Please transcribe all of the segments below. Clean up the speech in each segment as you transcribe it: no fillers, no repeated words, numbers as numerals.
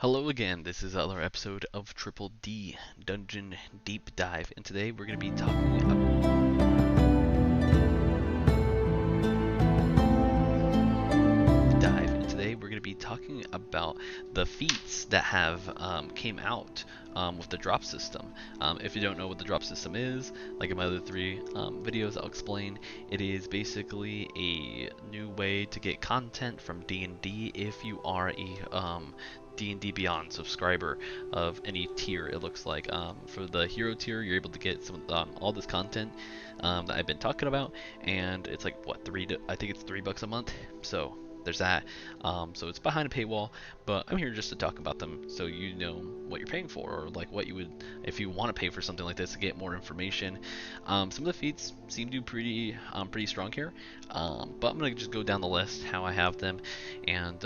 Hello again, this is another episode of Triple D Dungeon Deep Dive, and today we're going to be talking about the feats that have came out with the drop system. If you don't know what the drop system is, like in my other three videos, I'll explain. It is basically a new way to get content from D&D if you are a D&D Beyond subscriber of any tier. It looks like for the hero tier, you're able to get some all this content that I've been talking about, and it's like what I think it's $3 a month. So there's that. So it's behind a paywall, but I'm here just to talk about them so you know what you're paying for, or like what you would if you want to pay for something like this to get more information. Some of the feats seem to be pretty strong here, but I'm gonna just go down the list how I have them, and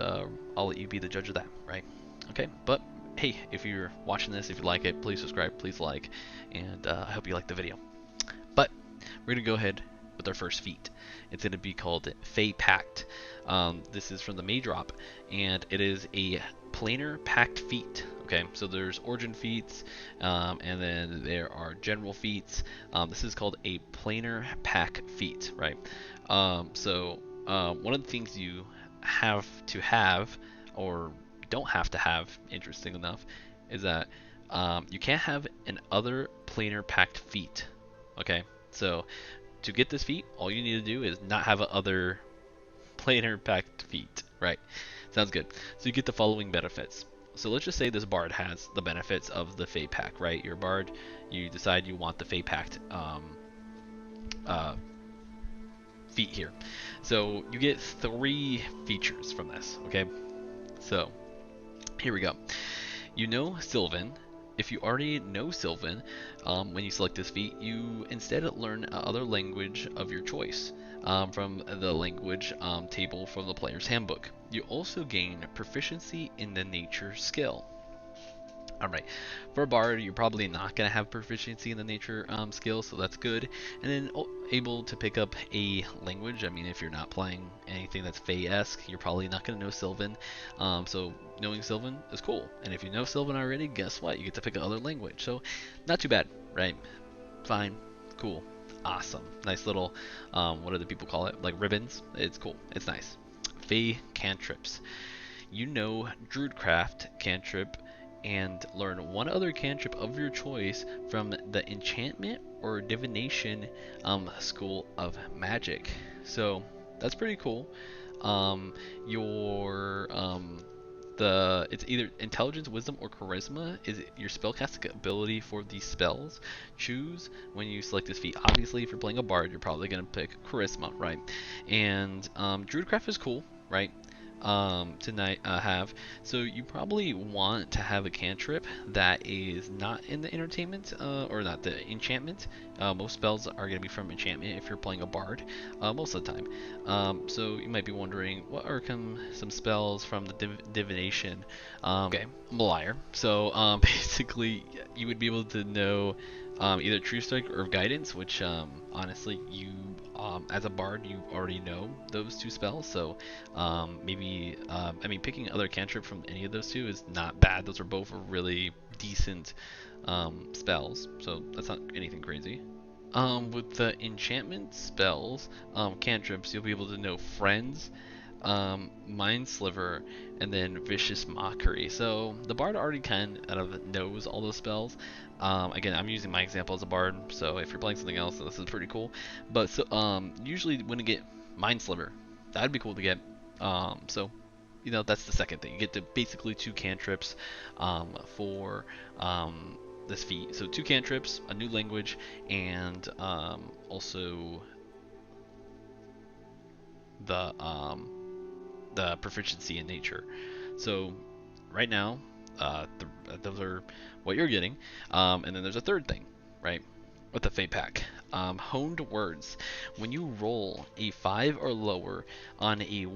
I'll let you be the judge of that, right? Okay, but hey, if you're watching this, if you like it, please subscribe, please like, and I hope you like the video. But we're gonna go ahead with our first feat. It's going to be called Fey Pact. This is from the May drop, and it is a planar pact feat. Okay, so there's origin feats, and then there are general feats. This is called a planar pact feat, right? One of the things you have to have, or don't have to have, interesting enough, is that you can't have an other planar pact feat. Okay, so to get this feat, all you need to do is not have other planar pact feat, right? Sounds good. So you get the following benefits. So let's just say this bard has the benefits of the Fey Pact, right? Your bard, you decide you want the Fey Pact feat here. So you get 3 features from this, okay? So here we go. You know Sylvan. If you already know Sylvan, when you select this feat, you instead learn another language of your choice from the language table from the player's handbook. You also gain proficiency in the nature skill. Alright, for a bard, you're probably not going to have proficiency in the nature skill, so that's good. And then able to pick up a language. I mean, if you're not playing anything that's Fey-esque, you're probably not going to know Sylvan. So knowing Sylvan is cool. And if you know Sylvan already, guess what? You get to pick another language. So not too bad, right? Fine, cool, awesome. Nice little, what do the people call it? Like ribbons. It's cool. It's nice. Fey cantrips. You know Druidcraft cantrip and learn one other cantrip of your choice from the enchantment or divination school of magic. So that's pretty cool. It's either intelligence, wisdom, or charisma is your spellcasting ability for these spells. Choose when you select this feat. Obviously, if you're playing a bard, you're probably gonna pick charisma, right? And druidcraft is cool, right? Tonight have. So you probably want to have a cantrip that is not in the entertainment or not the enchantment. Most spells are going to be from enchantment if you're playing a bard most of the time. So you might be wondering, what are some spells from the divination? Okay, I'm a liar. So basically you would be able to know either True Strike or Guidance, which honestly you as a bard you already know those 2 spells, so maybe I mean picking other cantrip from any of those 2 is not bad. Those are both really decent spells, so that's not anything crazy. With the enchantment spells, cantrips, you'll be able to know Friends, Mind Sliver, and then Vicious Mockery. So the bard already kind of knows all those spells. Again, I'm using my example as a bard, so if you're playing something else, this is pretty cool. But so usually when you get Mind Sliver, that'd be cool to get. So you know that's the second thing. You get to basically 2 cantrips for this feat. So 2 cantrips, a new language, and also the proficiency in nature. So right now, those are what you're getting. And then there's a third thing, right? With the Fey Pack. Honed words. When you roll a 5 or lower on a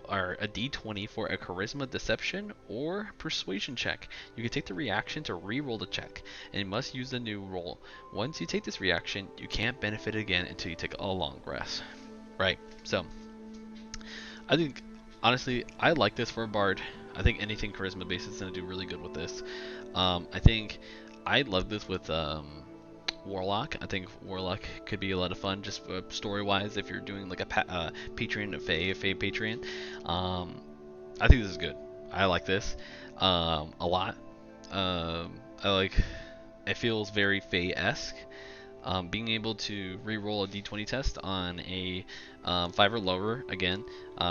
d20 for a charisma, deception, or persuasion check, you can take the reaction to re-roll the check, and you must use the new roll. Once you take this reaction, you can't benefit again until you take a long rest. Right? So I think honestly I like this for a bard. I think anything charisma based is going to do really good with this. I think I love this with Warlock. I think Warlock could be a lot of fun, just story-wise, if you're doing like a Patreon, a Fae Patreon. I think this is good. I like this a lot. I like. It feels very Fae-esque. Being able to re-roll a d20 test on a 5 or lower again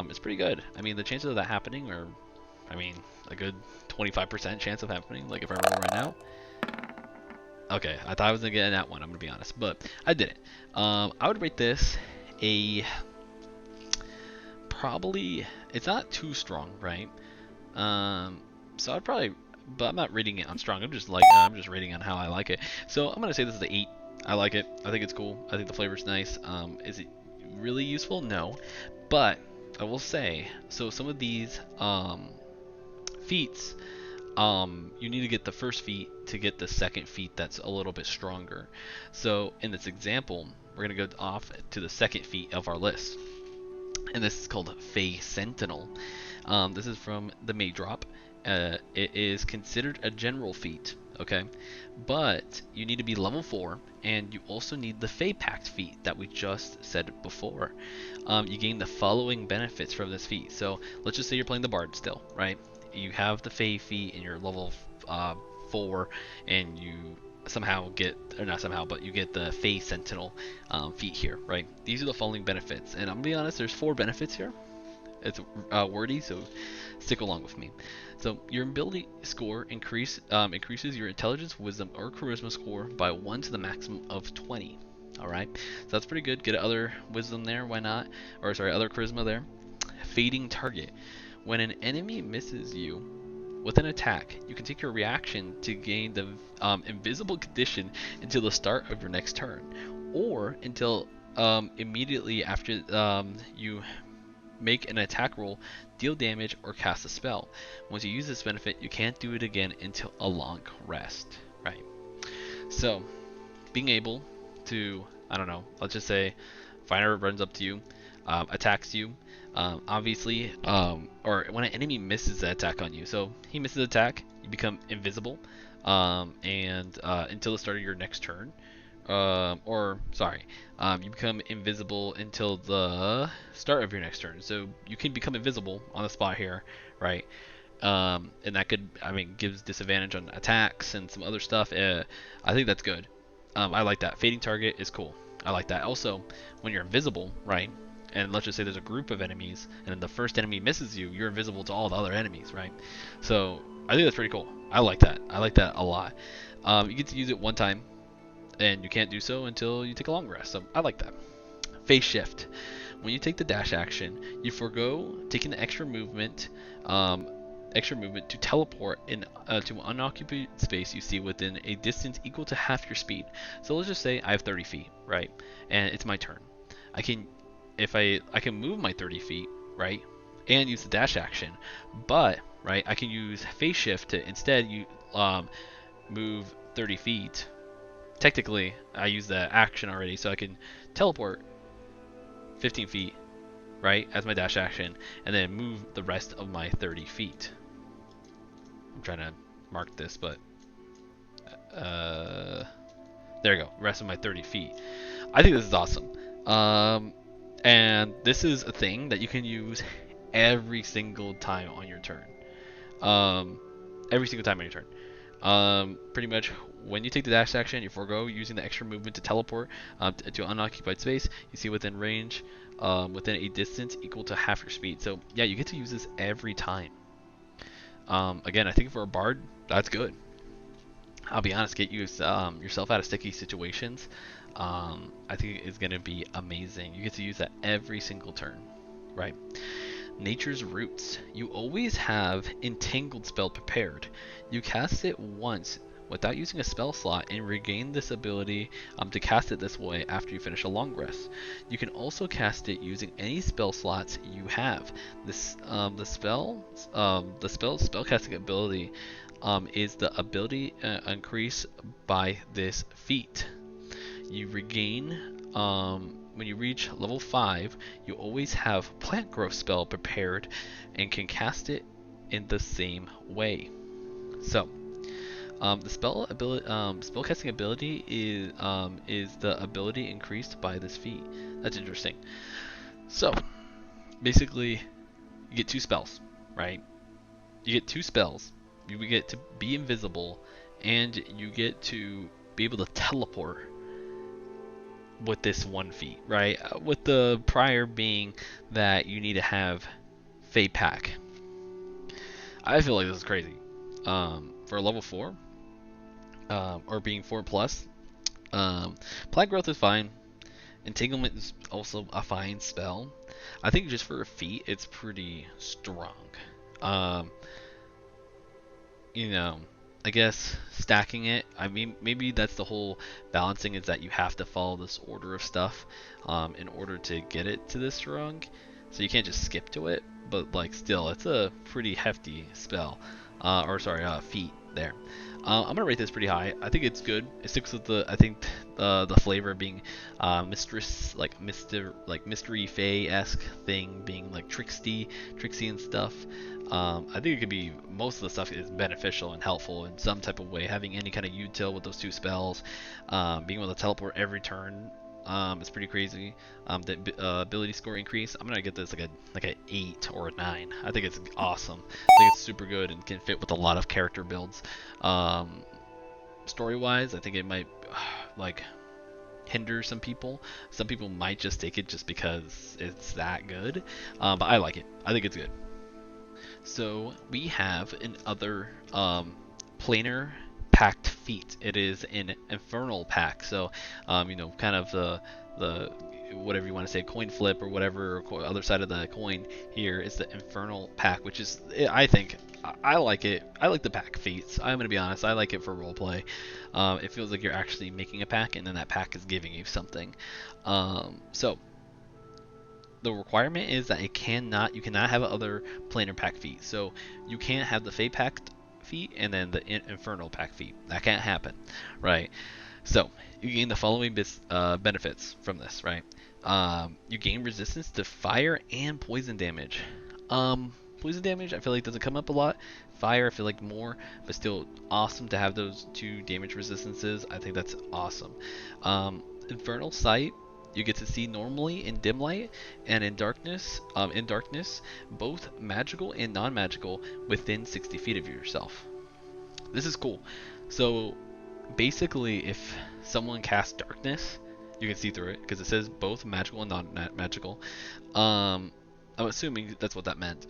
is pretty good. I mean, the chances of that happening are, I mean, a good 25% chance of happening. Like if I roll right now. Okay, I thought I was gonna get in that one. I'm gonna be honest, but I didn't. I would rate this a probably. It's not too strong, right? So I'd probably, but I'm not rating it on strong. I'm just rating on how I like it. So I'm gonna say this is an 8. I like it. I think it's cool. I think the flavor's nice. Is it really useful? No, but I will say, so some of these feats, you need to get the first feat to get the second feat that's a little bit stronger. So in this example, we're gonna go off to the second feat of our list, and this is called Fae Sentinel. This is from the May Drop. It is considered a general feat, okay? But you need to be level 4, and you also need the Fae Pact feat that we just said before. You gain the following benefits from this feat. So let's just say you're playing the Bard still, right? You have the Fae feat and you're level 4, and you somehow get, or not somehow, but you get the Fae Sentinel feat here, right? These are the following benefits, and I'm gonna be honest, there's 4 benefits here. It's wordy, so stick along with me. So your ability score increases your intelligence, wisdom, or charisma score by 1 to the maximum of 20. All right, so that's pretty good. Get other wisdom there, why not? Or sorry, other charisma there. Fading target. When an enemy misses you with an attack, you can take your reaction to gain the invisible condition until the start of your next turn, or until immediately after you make an attack roll, deal damage, or cast a spell. Once you use this benefit, you can't do it again until a long rest, right? So, being able to, I don't know, let's just say Finder runs up to you, attacks you, obviously, or when an enemy misses the attack on you. So, he misses the attack, you become invisible, and until the start of your next turn. You become invisible until the start of your next turn. So you can become invisible on the spot here, right? And that could, I mean, gives disadvantage on attacks and some other stuff. I think that's good. I like that. Fading target is cool. I like that. Also, when you're invisible, right? And let's just say there's a group of enemies, and then the first enemy misses you, you're invisible to all the other enemies, right? So I think that's pretty cool. I like that. I like that a lot. You get to use it one time, and you can't do so until you take a long rest. So I like that. Phase shift. When you take the dash action, you forego taking the extra movement to teleport to an unoccupied space you see within a distance equal to half your speed. So let's just say I have 30 feet, right? And it's my turn. I can move my 30 feet, right? And use the dash action. But, right, I can use phase shift to instead move 30 feet. Technically, I use that action already, so I can teleport 15 feet, right, as my dash action, and then move the rest of my 30 feet. I'm trying to mark this, but there you go, rest of my 30 feet. I think this is awesome. And this is a thing that you can use every single time on your turn. Every single time on your turn. Pretty much when you take the dash action, you forego using the extra movement to teleport to unoccupied space you see within range, within a distance equal to half your speed. So yeah, you get to use this every time. Again, I think for a bard, that's good. I'll be honest, get yourself out of sticky situations. I think it's going to be amazing. You get to use that every single turn, right? Nature's Roots. You always have Entangled spell prepared. You cast it once without using a spell slot and regain this ability to cast it this way after you finish a long rest. You can also cast it using any spell slots you have. This the spellcasting ability is the ability increase by this feat. You regain when you reach level 5, you always have Plant Growth spell prepared and can cast it in the same way. So, the spellcasting ability is the ability increased by this feat. That's interesting. So, basically, you get two spells, right? You get two spells. You get to be invisible, and you get to be able to teleport with this one feat, right? With the prior being that you need to have Fey Pack. I feel like this is crazy. For a level 4, or being 4 plus, Plant Growth is fine. Entanglement is also a fine spell. I think just for a feat, it's pretty strong. Um, you know, I guess stacking it, I mean, maybe that's the whole balancing, is that you have to follow this order of stuff in order to get it to this strong. So you can't just skip to it, but like still, it's a pretty hefty spell. Or sorry, feat there. I'm gonna rate this pretty high. I think it's good. It sticks with I think the flavor being mistress, like mystery fae-esque thing, being like tricksy and stuff. I think it could be, most of the stuff is beneficial and helpful in some type of way. Having any kind of util with those two spells, being able to teleport every turn, is pretty crazy. The ability score increase, I'm gonna get this like a 8 or a 9. I think it's awesome. I think it's super good and can fit with a lot of character builds. Story wise, I think it might like hinder some people. Some people might just take it just because it's that good. But I like it. I think it's good. So we have another planar packed feat. It is an infernal pack. So kind of the whatever you want to say, coin flip or whatever, or other side of the coin here is the infernal pack, which is, I think, I like it. I like the pack feats. I'm gonna be honest. I like it for roleplay. It feels like you're actually making a pack, and then that pack is giving you something. So the requirement is that you cannot have other planar pack feat. So you can't have the Fey packed feat and then the Infernal pack feat. That can't happen, right? So you gain the following benefits from this, right? You gain resistance to fire and poison damage. Poison damage I feel like doesn't come up a lot. Fire I feel like more, but still awesome to have those two damage resistances. I think that's awesome. Infernal sight, you get to see normally in dim light and in darkness. Both magical and non-magical within 60 feet of yourself. This is cool. So basically, if someone casts darkness, you can see through it because it says both magical and non-magical. I'm assuming that's what that meant.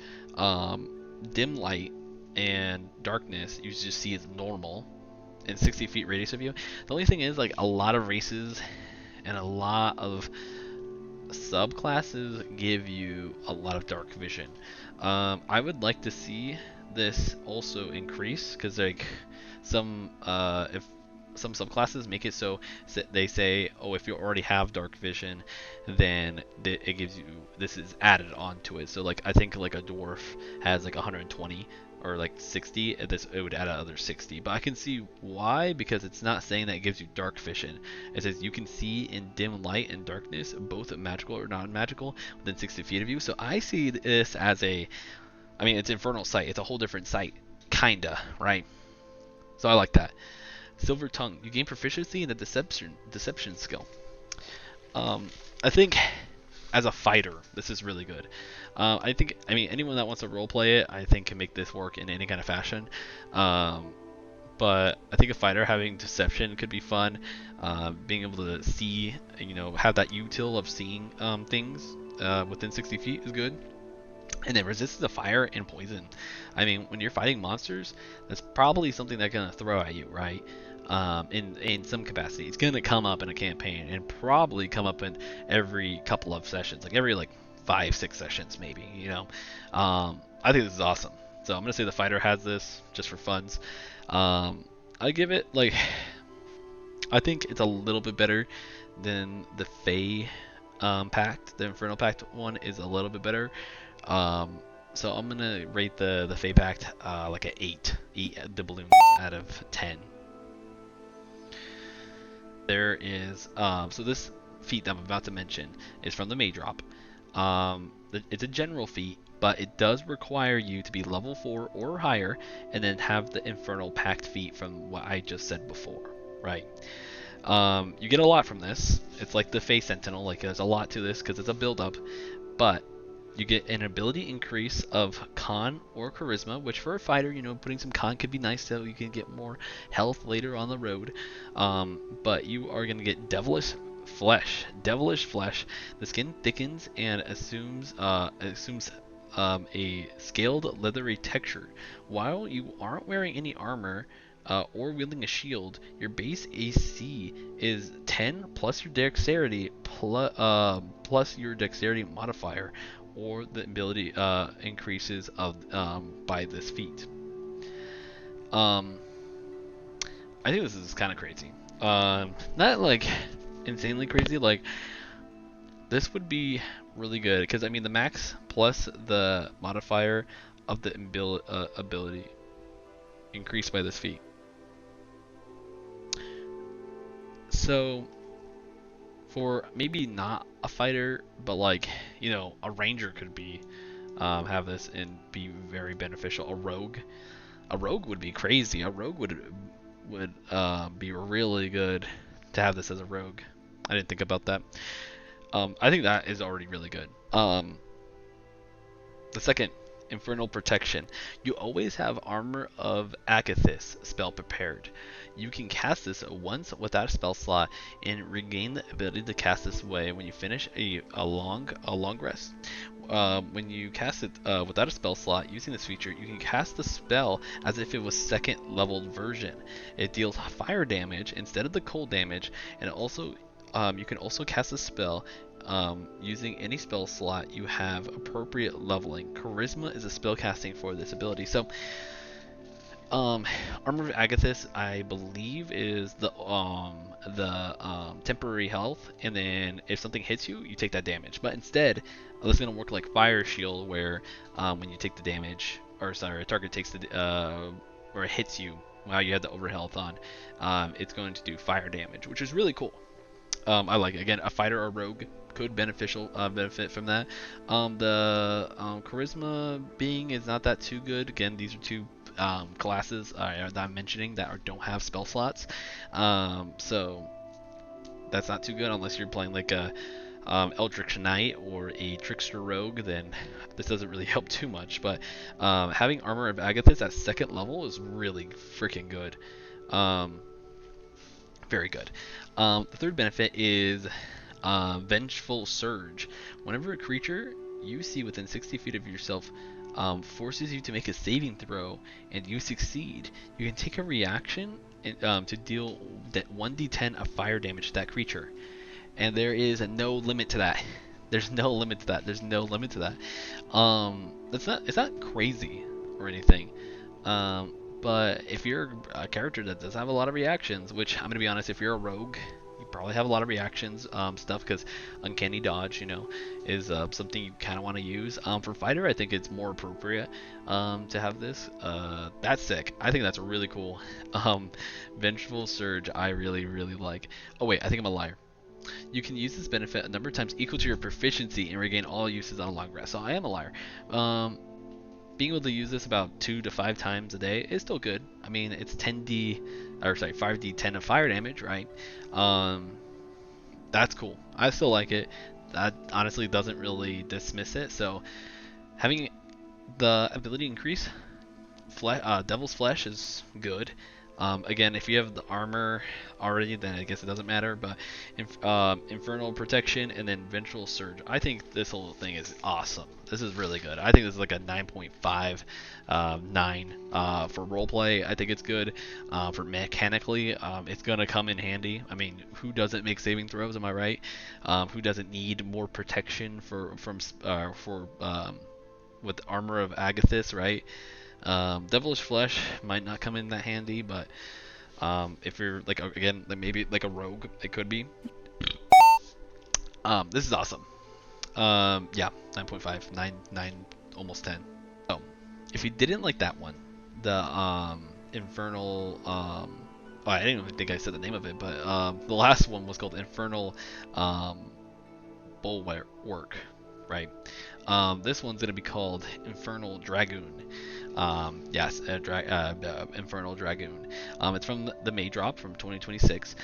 Dim light and darkness, you just see as normal in 60 feet radius of you. The only thing is, like, a lot of races and a lot of subclasses give you a lot of dark vision. I would like to see this also increase, because like if some subclasses make it so they say, oh, if you already have dark vision, then it gives you, this is added onto it. So like I think like a dwarf has like 120 or like 60, it would add another 60. But I can see why, because it's not saying that it gives you dark vision. It says you can see in dim light and darkness, both magical or non-magical, within 60 feet of you. So I see this as it's infernal sight. It's a whole different sight, kinda, right? So I like that. Silver Tongue, you gain proficiency in the deception skill. I think as a fighter, this is really good. I think anyone that wants to roleplay it, I think can make this work in any kind of fashion. But I think a fighter having deception could be fun. Being able to see, have that util of seeing things within 60 feet is good. And then resistance to fire and poison. When you're fighting monsters, that's probably something they're gonna throw at you, right? In some capacity, it's gonna come up in a campaign, and probably come up in every couple of sessions, like every 5-6 sessions, maybe. I think this is awesome. So I'm gonna say the fighter has this just for funs. I give it I think it's a little bit better than the Fey pact. The Infernal pact one is a little bit better. So I'm gonna rate the Fey pact like an 8. 8 doubloons out of 10. There is so this feat that I'm about to mention is from the May drop. It's a general feat, but it does require you to be level 4 or higher, and then have the Infernal Pact feat from what I just said before, right? You get a lot from this. It's like the Face Sentinel, like there's a lot to this because it's a build up, but you get an ability increase of con or charisma, which for a fighter, you know, putting some con could be nice so you can get more health later on the road. But you are going to get devilish flesh. Devilish flesh. The skin thickens and assumes a scaled leathery texture. While you aren't wearing any armor or wielding a shield, your base AC is 10 plus your dexterity plus your dexterity modifier, or the ability increases of by this feat. I think this is kind of crazy. Not like insanely crazy. Like this would be really good because I mean the max plus the modifier of the ability increased by this feat. So for maybe not a fighter, but like, you know, a ranger could be have this and be very beneficial. A rogue would be crazy. A rogue would be really good to have this as a rogue. I didn't think about that. I think that is already really good. The second, Infernal Protection. You always have Armor of Agathis spell prepared. You can cast this once without a spell slot and regain the ability to cast this way when you finish a long rest. When you cast it without a spell slot using this feature, you can cast the spell as if it was second leveled version. It deals fire damage instead of the cold damage, and also you can also cast a spell using any spell slot you have appropriate leveling. Charisma is a spell casting for this ability. So Armor of Agathis, I believe, is the temporary health, and then if something hits you, you take that damage. But instead, this is gonna work like Fire Shield, where when you take the damage, or sorry, a target takes the or it hits you while you have the overhealth on, it's going to do fire damage, which is really cool. I like it. Again, a fighter or rogue could benefit from that. The charisma being is not that too good. Again, these are two classes that I'm mentioning that don't have spell slots, so that's not too good unless you're playing like a Eldritch Knight or a Trickster Rogue. Then this doesn't really help too much. But having Armor of Agathis at second level is really freaking good. Very good. The third benefit is Vengeful Surge. Whenever a creature you see within 60 feet of yourself forces you to make a saving throw and you succeed, you can take a reaction to deal that 1d10 of fire damage to that creature. And there is no limit to that. There's no limit to that. There's no limit to that. It's not crazy or anything. But if you're a character that does have a lot of reactions, which I'm gonna be honest, if you're a rogue, you probably have a lot of reactions stuff, because uncanny dodge, you know, is something you kind of want to use. For fighter, I think it's more appropriate to have this. That's sick. I think that's really cool. Vengeful Surge, I really like. Oh wait, I think I'm a liar. You can use this benefit a number of times equal to your proficiency and regain all uses on a long rest. So I am a liar. Being able to use this about 2 to 5 times a day is still good. I mean, it's 5d10 of fire damage, right? That's cool. I still like it. That honestly doesn't really dismiss it. So having the ability increase Devil's Flesh is good. Again, if you have the armor already, then I guess it doesn't matter. But Infernal Protection and then Vengeful Surge, I think this whole thing is awesome. This is really good. I think this is like a 9.5, 9 for roleplay. I think it's good. For mechanically, it's gonna come in handy. I mean, who doesn't make saving throws? Am I right? Who doesn't need more protection with Armor of Agathis, right? Devilish Flesh might not come in that handy, but if you're like again maybe like a rogue, it could be. This is awesome. Yeah, 9.5, 9, almost 10. Oh, if you didn't like that one, the Infernal oh, I didn't even think I said the name of it, but the last one was called Infernal Bulwark. right? This one's gonna be called Infernal Dragoon. Yes, Infernal Dragoon. It's from the May drop from 2026.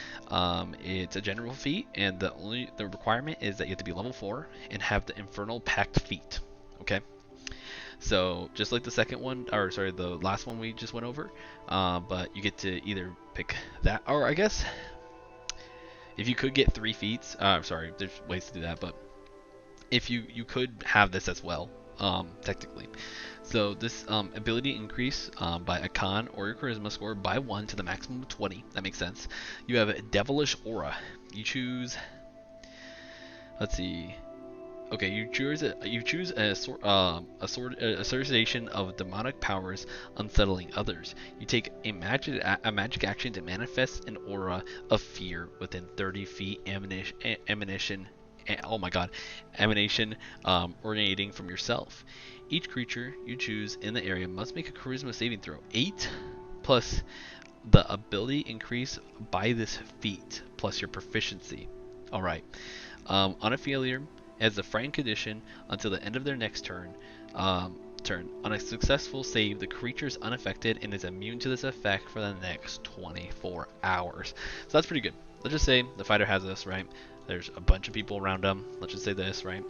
It's a general feat, and the requirement is that you have to be level 4 and have the Infernal Pact feat. Okay, so just like the second one, or sorry, the last one we just went over, but you get to either pick that, or I guess if you could get 3 feats, sorry, there's ways to do that, but if you could have this as well, technically. So this ability increase by a con or your charisma score by 1 to the maximum of 20. That makes sense. You have a devilish aura. You choose. Let's see. Okay, you choose association of demonic powers unsettling others. You take a magic action to manifest an aura of fear within 30 feet oh my god, emanation originating from yourself. Each creature you choose in the area must make a charisma saving throw. 8 plus the ability increase by this feat plus your proficiency. Alright. On a failure, as a frightened condition until the end of their next turn. On a successful save, the creature is unaffected and is immune to this effect for the next 24 hours. So that's pretty good. Let's just say the fighter has this, right? There's a bunch of people around them. Let's just say this, right?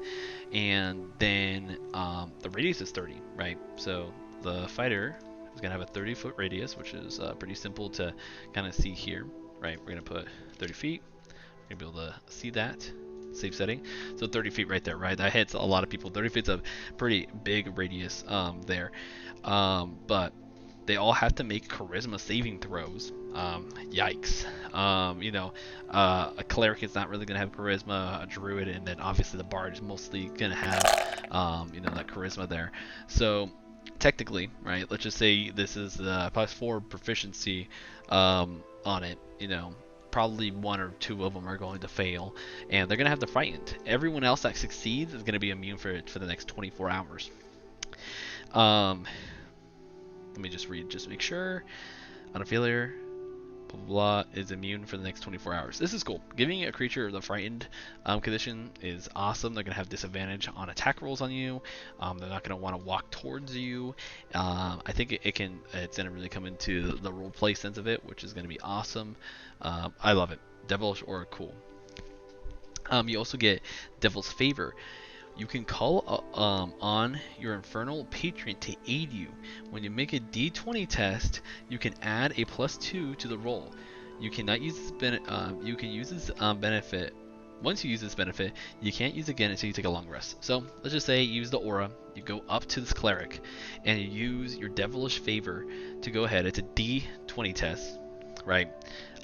And then the radius is 30, right? So the fighter is going to have a 30-foot radius, which is pretty simple to kind of see here, right? We're going to put 30 feet. We're going to be able to see that. Save setting. So 30 feet right there, right? That hits a lot of people. 30 feet's a pretty big radius there. But they all have to make charisma saving throws. Yikes. A cleric is not really going to have charisma, a druid, and then obviously the bard is mostly going to have, that charisma there. So technically, right, let's just say this is the +4 proficiency on it, probably 1 or 2 of them are going to fail, and they're going to have the frightened. Everyone else that succeeds is going to be immune for it for the next 24 hours. Let me just read, just to make sure. On a failure, blah, blah, blah, is immune for the next 24 hours. This is cool. Giving a creature the frightened condition is awesome. They're going to have disadvantage on attack rolls on you. They're not going to want to walk towards you. I think it's going to really come into the role play sense of it, which is going to be awesome. I love it. Devilish Aura, cool. You also get Devil's Favor. You can call on your Infernal Patron to aid you. When you make a D20 test, you can add a +2 to the roll. You cannot use this you can use this benefit. Once you use this benefit, you can't use it again until you take a long rest. So let's just say you use the aura. You go up to this cleric, and you use your Devilish Favor to go ahead. It's a D20 test, right?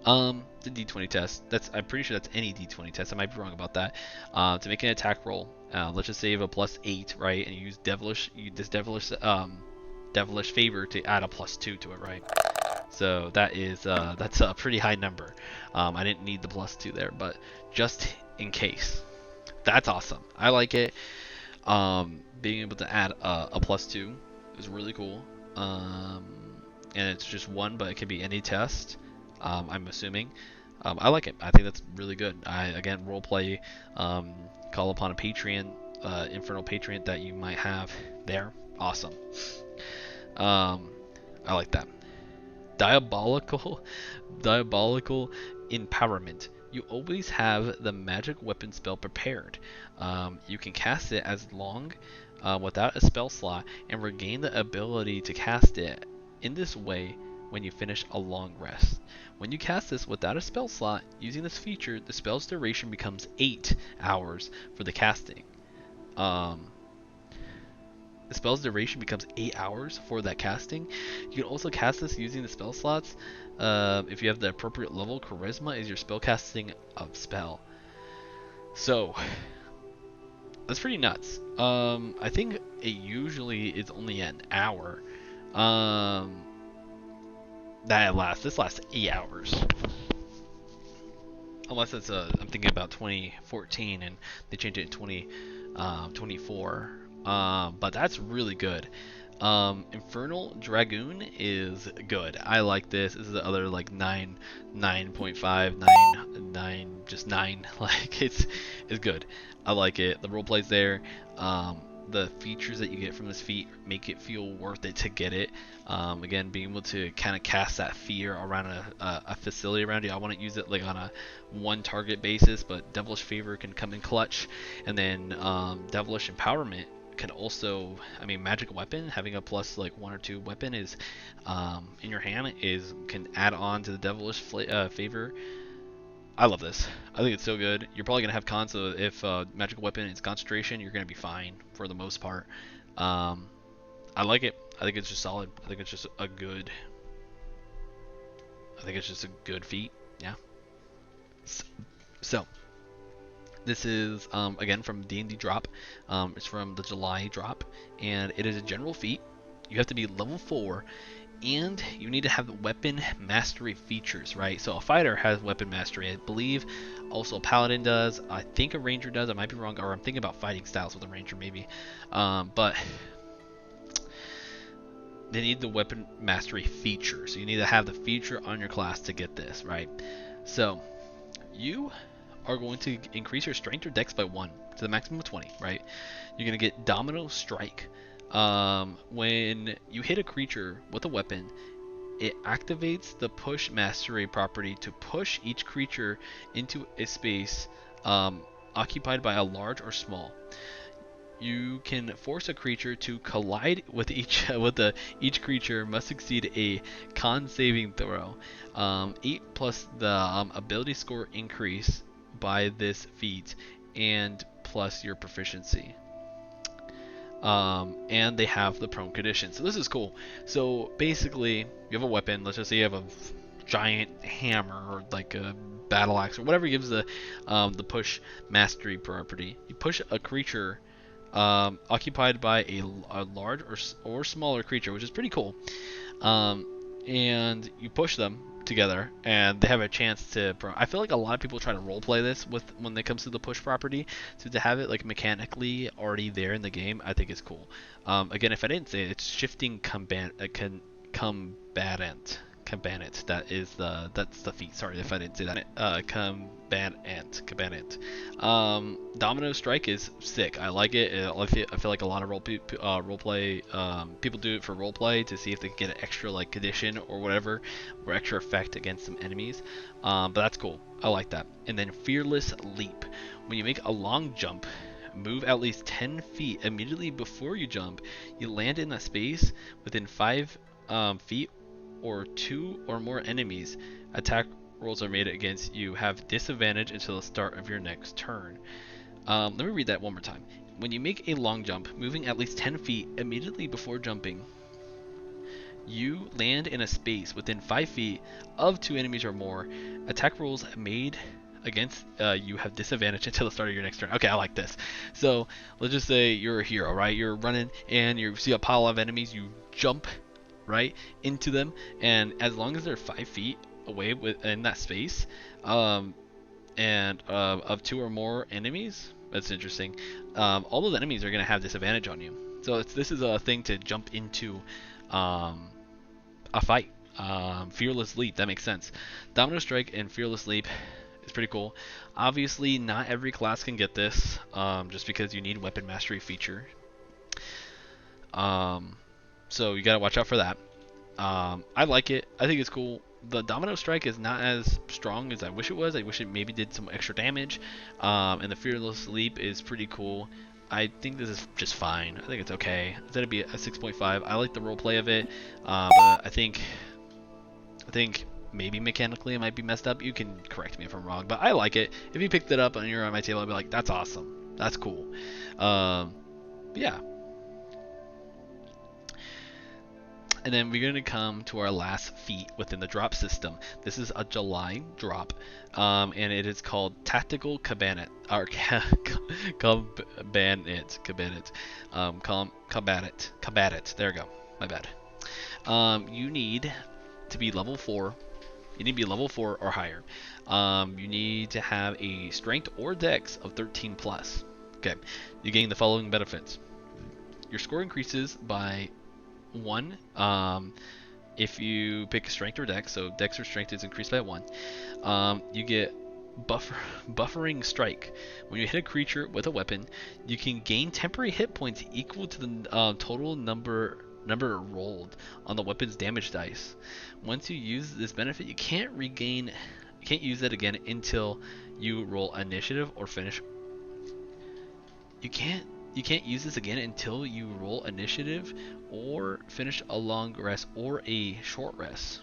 The D20 test. I'm pretty sure that's any D20 test. I might be wrong about that. To make an attack roll, let's just say you have a +8, right? And you use Devilish Favor to add a +2 to it, right? So that's a pretty high number. I didn't need the +2 there, but just in case, that's awesome. I like it. Being able to add a +2 is really cool. And it's just 1, but it can be any test. I'm assuming. I like it. I think that's really good. Again, roleplay, call upon a Patreon, Infernal Patreon that you might have there. Awesome. I like that. Diabolical Empowerment. You always have the magic weapon spell prepared. You can cast it as long without a spell slot and regain the ability to cast it in this way when you finish a long rest. When you cast this without a spell slot, using this feature, the spell's duration becomes 8 hours for the casting. The spell's duration becomes 8 hours for that casting. You can also cast this using the spell slots. If you have the appropriate level, Charisma is your spell casting of spell. So, that's pretty nuts. I think it usually is only an hour. This lasts 8 hours. Unless it's I'm thinking about 2014 and they changed it in 2024. But that's really good. Infernal Dragoon is good. I like this. This is the other like 9, 9.5, 9, 9, just 9. Like it's good. I like it. The roleplay's there. The features that you get from this feat make it feel worth it to get it. Again, being able to kind of cast that fear around a facility around you. I want to use it like on a one target basis, but Devilish Favor can come in clutch, and then Devilish Empowerment can also, I mean, magic weapon, having a plus like 1 or 2 weapon is in your hand is can add on to the devilish favor. I love this. I think it's so good. You're probably gonna have cons, so if magical weapon is concentration, you're gonna be fine for the most part. I like it. I think it's just solid. I think it's just a good. I think it's just a good feat. Yeah. So this is again from D&D Drop. It's from the July drop, and it is a general feat. You have to be level 4, and you need to have weapon mastery features, right? So a fighter has weapon mastery, I believe. Also a paladin does. I think a ranger does. I might be wrong, or I'm thinking about fighting styles with a ranger maybe. But they need the weapon mastery feature. So you need to have the feature on your class to get this, right? So you are going to increase your strength or dex by 1 to the maximum of 20, right? You're going to get Domino Strike. When you hit a creature with a weapon, it activates the push mastery property to push each creature into a space occupied by a large or small. You can force a creature to collide with each each creature must succeed a con saving throw. 8 plus the ability score increase by this feat, and plus your proficiency. And they have the prone condition. So this is cool. So basically, you have a weapon. Let's just say you have a giant hammer or like a battle axe or whatever gives the push mastery property. You push a creature occupied by a large or smaller creature, which is pretty cool. And you push them together, and they have a chance to. I feel like a lot of people try to roleplay this with when it comes to the push property. So to have it like mechanically already there in the game, I think is cool. Again, if I didn't say it, it's shifting combatant. That's the feat. Sorry if I didn't say that. Combatant. Domino Strike is sick. I like it. I feel like a lot of roleplay people do it for roleplay to see if they can get an extra like condition or whatever, or extra effect against some enemies. But that's cool. I like that. And then Fearless Leap. When you make a long jump, move at least 10 feet immediately before you jump, you land in a space within 5 feet or 2 or more enemies. Attack rolls are made against you have disadvantage until the start of your next turn. Let me read that one more time. When you make a long jump, moving at least 10 feet immediately before jumping, you land in a space within 5 feet of 2 enemies or more. Attack rolls made against you have disadvantage until the start of your next turn. Okay, I like this. So let's just say you're a hero, right? You're running and you see a pile of enemies. You jump right into them, and as long as they're 5 feet away within that space, and of 2 or more enemies, that's interesting. All those enemies are going to have disadvantage on you. So this is a thing to jump into a fight. Fearless Leap, that makes sense. Domino Strike and Fearless Leap is pretty cool. Obviously, not every class can get this, just because you need weapon mastery feature. So you gotta watch out for that. I like it. I think it's cool. The Domino Strike is not as strong as I wish it was. I wish it maybe did some extra damage. And the Fearless Leap is pretty cool. I think this is just fine. I think it's okay. It's gonna be a 6.5. I like the roleplay of it, but I think maybe mechanically it might be messed up. You can correct me if I'm wrong, but I like it. If you picked it up and you're on my table, I'd be like, that's awesome. That's cool. Yeah. And then we're going to come to our last feat within the drop system. This is a July drop, and it is called Tactical Cabinet, or Combatant. There we go. My bad. You need to be level 4. You need to be level 4 or higher. You need to have a strength or dex of 13 plus. Okay. You gain the following benefits. Your score increases by 1. If you pick strength or dex, so dex or strength is increased by 1, you get buffering strike. When you hit a creature with a weapon, you can gain temporary hit points equal to the total number rolled on the weapon's damage dice. Once you use this benefit, you can't use it again until you roll initiative or finish. You can't use this again until you roll initiative or finish a long rest or a short rest.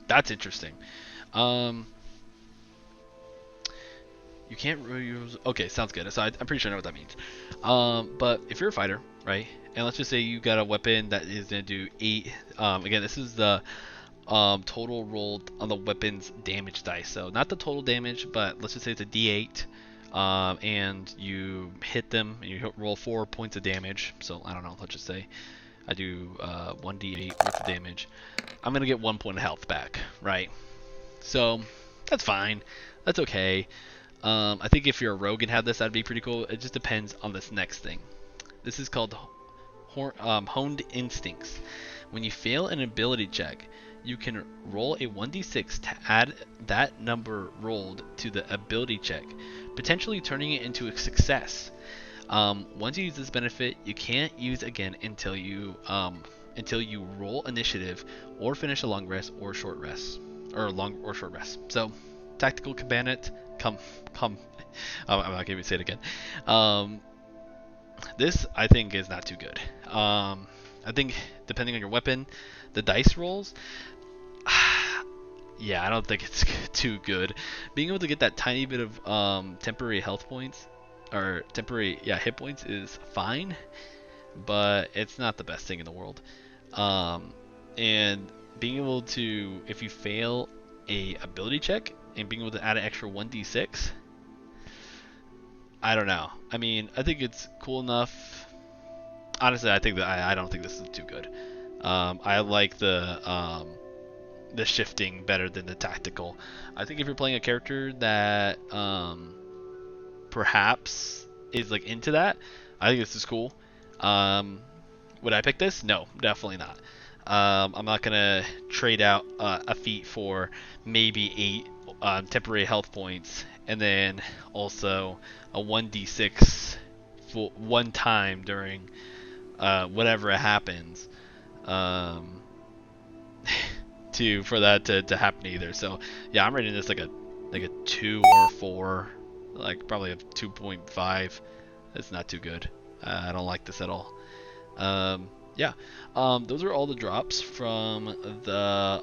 That's interesting. You can't really use. Okay, sounds good. So I'm pretty sure I know what that means. But if you're a fighter, right, and let's just say you got a weapon that is gonna do 8. Again, this is the total rolled on the weapon's damage dice. So not the total damage, but let's just say it's a D8. And you hit them, and you roll 4 points of damage. So I don't know. Let's just say I do 1d8 worth of damage. I'm gonna get 1 point of health back, right? So that's fine. That's okay. I think if you're a rogue and had this, that'd be pretty cool. It just depends on this next thing. This is called honed instincts. When you fail an ability check, you can roll a 1d6 to add that number rolled to the ability check, potentially turning it into a success. Once you use this benefit, you can't use again until you roll initiative or finish a long rest or short rest, or long or short rest. So, tactical combatant, come. I'm not gonna say it again. This I think is not too good. I think depending on your weapon, the dice rolls. Yeah, I don't think it's too good. Being able to get that tiny bit of temporary health points, or temporary hit points is fine, but it's not the best thing in the world. And being able to, if you fail a ability check and being able to add an extra 1d6, I don't know. I mean, I think it's cool enough. Honestly, I think that I don't think this is too good. I like the shifting better than the tactical. I think if you're playing a character that perhaps is like into that, I think this is cool. Would I pick this? No, definitely not. I'm not gonna trade out a feat for maybe 8 temporary health points, and then also a 1d6 for one time during whatever happens. For that to happen either. So yeah, I'm rating this like a 2 or 4, like probably a 2.5. It's not too good. I don't like this at all. Yeah, those are all the drops from the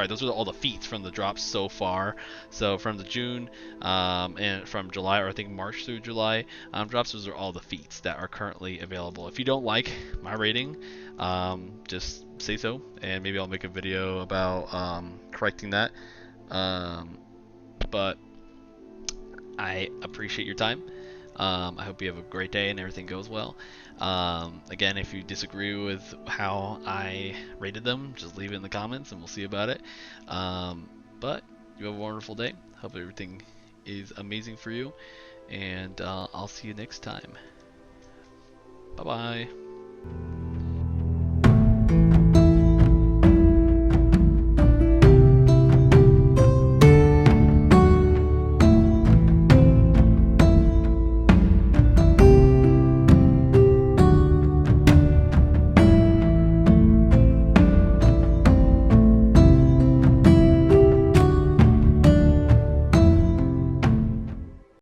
those are all the feats from the drops so far. So from the June and from July, or I think March through July drops, those are all the feats that are currently available. If you don't like my rating, just say so, and maybe I'll make a video about correcting that. But I appreciate your time. I hope you have a great day and everything goes well. Again, if you disagree with how I rated them, just leave it in the comments and we'll see about it. But you have a wonderful day. Hope everything is amazing for you. And I'll see you next time. Bye-bye.